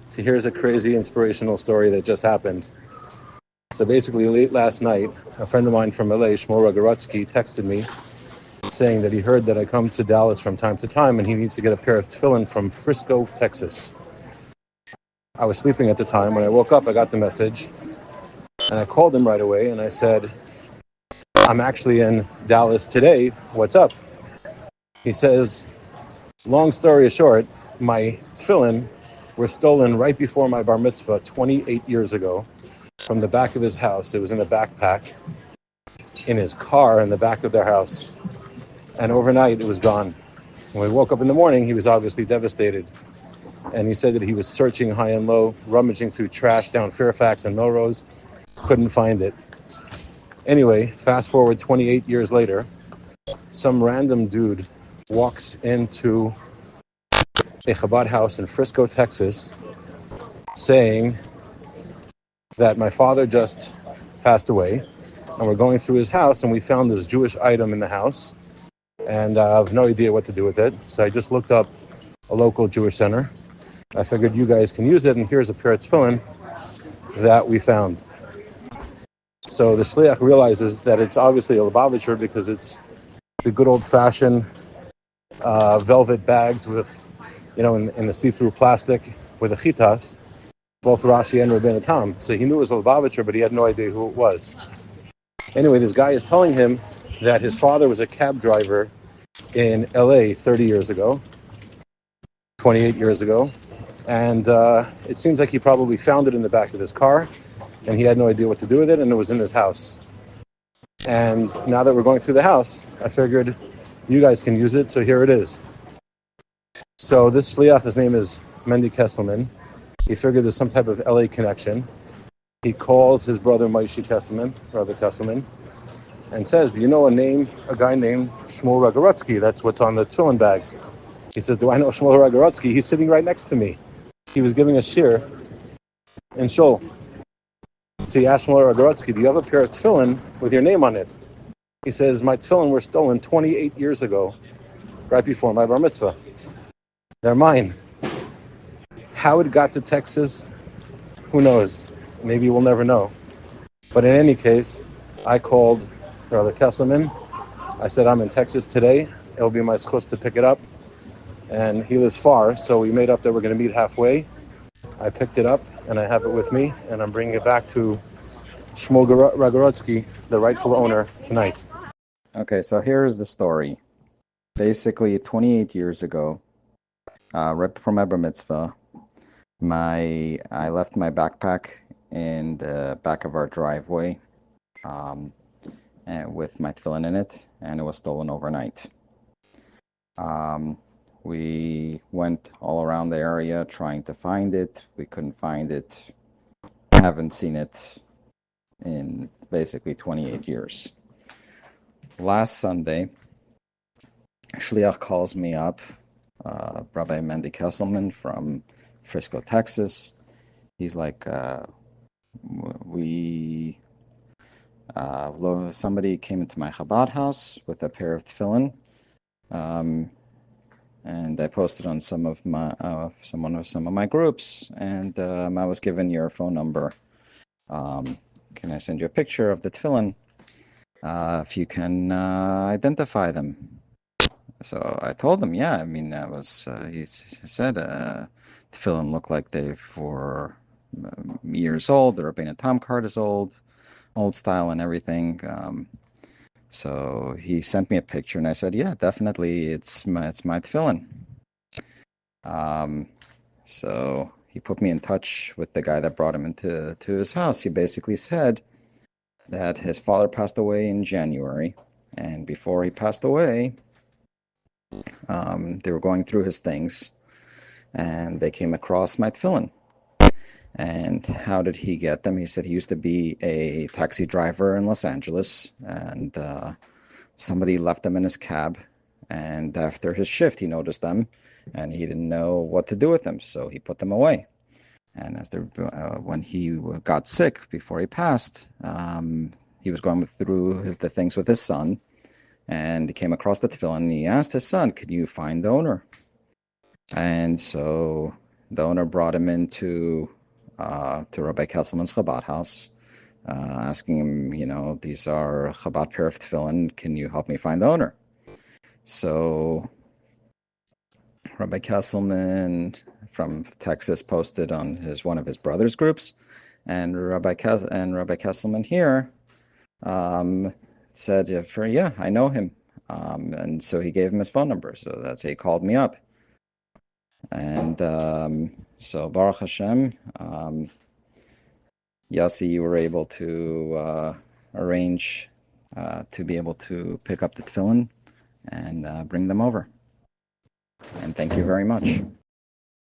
So here's a crazy inspirational story that just happened. So basically, late last night, a friend of mine from LA, Shmuel Raigorodsky, texted me saying that he heard that I come to Dallas from time to time and he needs to get a pair of tefillin from Frisco, Texas. I was sleeping at the time. When I woke up, I got the message and I called him right away and I said, I'm actually in Dallas today. What's up? He says, long story short, my tefillin were stolen right before my bar mitzvah 28 years ago from the back of his house. It was in a backpack in his car in the back of their house. And overnight, it was gone. When we woke up in the morning, he was obviously devastated. And he said that he was searching high and low, rummaging through trash down Fairfax and Melrose, couldn't find it. Anyway, fast forward 28 years later, some random dude walks into a Chabad house in Frisco, Texas, saying that my father just passed away, and we're going through his house, and we found this Jewish item in the house, and I have no idea what to do with it. So I just looked up a local Jewish center. I figured you guys can use it, and here's a pair of tefillin that we found. So the shliach realizes that it's obviously a Lubavitcher because it's the good old-fashioned velvet bags with, in the see-through plastic with a chitas, both Rashi and Rabbeinu Tam. So he knew it was a Lubavitcher, but he had no idea who it was. Anyway, this guy is telling him that his father was a cab driver in LA 30 years ago, 28 years ago, and it seems like he probably found it in the back of his car, and he had no idea what to do with it, and it was in his house. And now that we're going through the house, I figured you guys can use it, so here it is. So this shliach, his name is Mendy Kesselman. He figured there's some type of LA connection. He calls his brother Maishi Kesselman, brother Kesselman, and says, do you know a guy named Shmuel Raigorodsky? That's what's on the tefillin bags. He says, do I know Shmuel Raigorodsky? He's sitting right next to me. He was giving a shir in Shul. So he asked Shmuel Raigorodsky, do you have a pair of tefillin with your name on it? He says, my tefillin were stolen 28 years ago, right before my bar mitzvah. They're mine. How it got to Texas, who knows? Maybe we'll never know. But in any case, I called Brother Kesselman. I said, I'm in Texas today. It'll be my schus to pick it up. And he lives far, so we made up that we're going to meet halfway. I picked it up, and I have it with me, and I'm bringing it back to Shmuel Raigorodsky, the rightful owner, tonight. Okay, so here's the story. Basically, 28 years ago, right before my bar mitzvah, I left my backpack in the back of our driveway and with my tefillin in it, and it was stolen overnight. We went all around the area trying to find it. We couldn't find it. Haven't seen it in basically 28 years. Last Sunday, Shliach calls me up, Rabbi Mendy Kesselman from Frisco, Texas. He's like, somebody came into my Chabad house with a pair of tefillin, and I posted on some of my groups, and I was given your phone number. Can I send you a picture of the tefillin if you can identify them? So I told him, yeah. I mean, he said tefillin look like they're for years old. The Rabbeinu Tam card is old style and everything. So he sent me a picture, and I said, yeah, definitely, it's my tefillin. So he put me in touch with the guy that brought him to his house. He basically said that his father passed away in January, and before he passed away, they were going through his things, and they came across my tefillin. And how did he get them? He said he used to be a taxi driver in Los Angeles, and somebody left them in his cab, and after his shift he noticed them, and he didn't know what to do with them, so he put them away. And when he got sick before he passed, he was going through the things with his son, and he came across the tefillin, and he asked his son, can you find the owner? And so the owner brought him into to Rabbi Kesselman's Chabad house, asking him, these are Chabad pair of tefillin. Can you help me find the owner? So Rabbi Kesselman from Texas posted on one of his brother's groups, and Rabbi Kesselman here said, yeah, I know him. And so he gave him his phone number. So that's how he called me up. And so Baruch Hashem, Yossi, you were able to arrange to be able to pick up the tefillin and bring them over. And thank you very much.